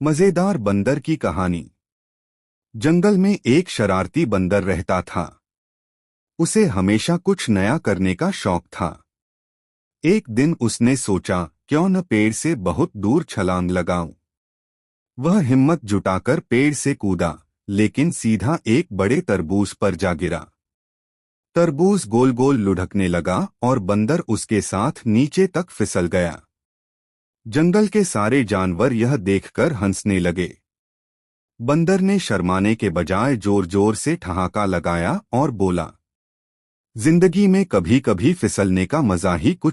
मजेदार बंदर की कहानी। जंगल में एक शरारती बंदर रहता था। उसे हमेशा कुछ नया करने का शौक था। एक दिन उसने सोचा, क्यों न पेड़ से बहुत दूर छलांग लगाऊं। वह हिम्मत जुटाकर पेड़ से कूदा, लेकिन सीधा एक बड़े तरबूज पर जा गिरा। तरबूज गोल गोल लुढ़कने लगा और बंदर उसके साथ नीचे तक फिसल गया। जंगल के सारे जानवर यह देखकर हंसने लगे। बंदर ने शर्माने के बजाय जोर जोर से ठहाका लगाया और बोला, जिंदगी में कभी कभी फिसलने का मजा ही कुछ